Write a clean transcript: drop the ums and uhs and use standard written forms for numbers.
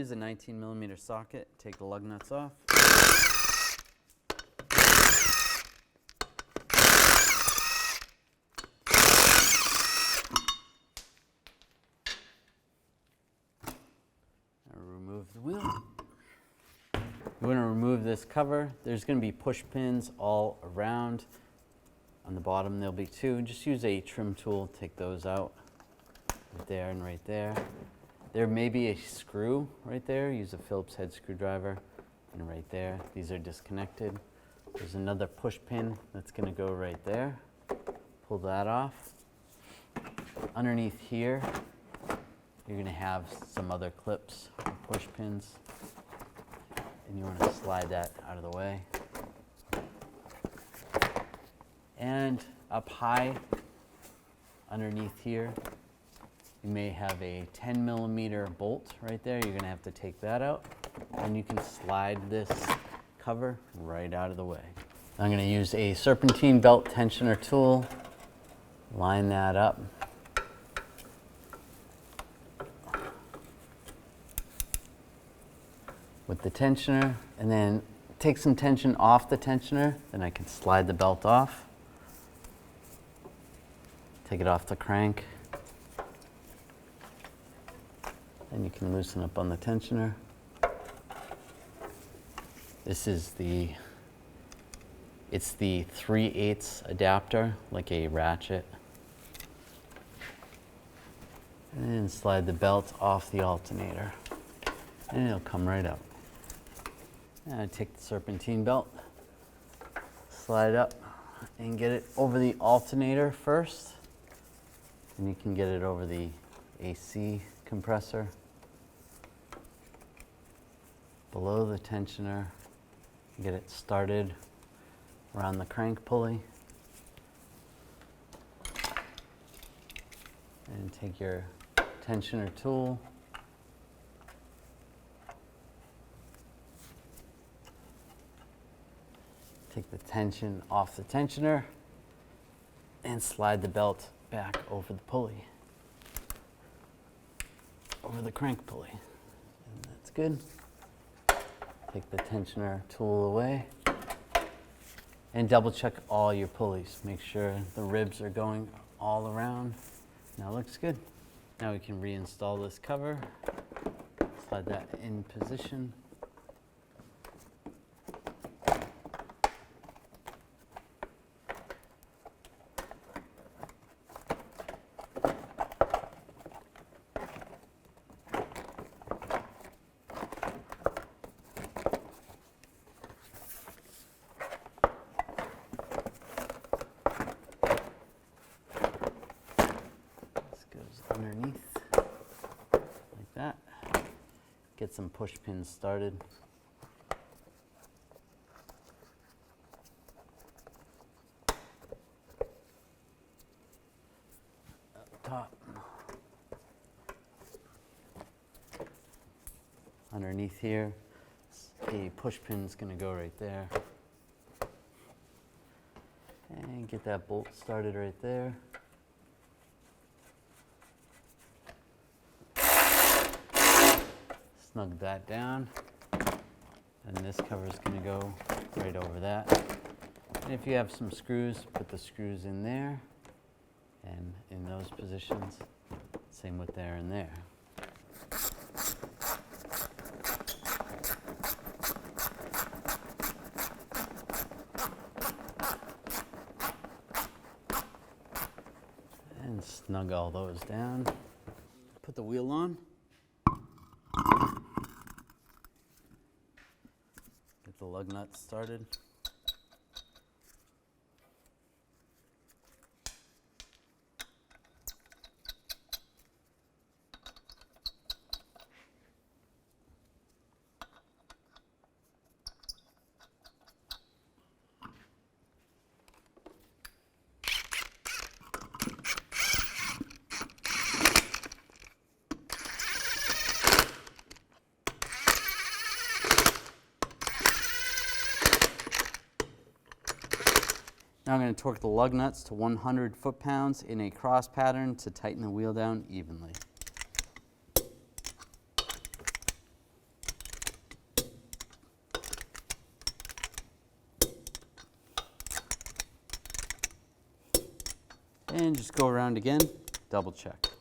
use a 19mm socket. Take the lug nuts off. Remove the wheel. You want to remove this cover. There's going to be push pins all around. On the bottom there'll be two. Just use a trim tool, take those out. Right there and right there. There may be a screw right there. Use a Phillips head screwdriver. And right there. These are disconnected. There's another push pin that's going to go right there. Pull that off. Underneath here, you're going to have some other clips or push pins. And you want to slide that out of the way. And up high, underneath here, you may have a 10mm bolt right there. You're going to have to take that out. And you can slide this cover right out of the way. I'm going to use a Serpentine belt tensioner tool. Line that up. With the tensioner, and then take some tension off the tensioner, then I can slide the belt off. Take it off the crank. And you can loosen up on the tensioner. This is it's the 3/8 adapter, like a ratchet. And slide the belt off the alternator. And it'll come right out. And take the Serpentine belt, slide up and get it over the alternator first. And you can get it over the AC compressor. Below the tensioner, get it started around the crank pulley. And take your tensioner tool. Take the tension off the tensioner and slide the belt back over the pulley, over the crank pulley. And that's good. Take the tensioner tool away and double check all your pulleys. Make sure the ribs are going all around. Now it looks good. Now we can reinstall this cover. Slide that in position. Underneath, like that. Get some push pins started. Up top. Underneath here, the push pin is going to go right there. And get that bolt started right there. Snug that down, and this cover is going to go right over that. And if you have some screws, put the screws in there and in those positions. Same with there and there. And snug all those down. Put the wheel on. The lug nuts started. Now I'm going to torque the lug nuts to 100 foot-pounds in a cross pattern to tighten the wheel down evenly. And just go around again, double check.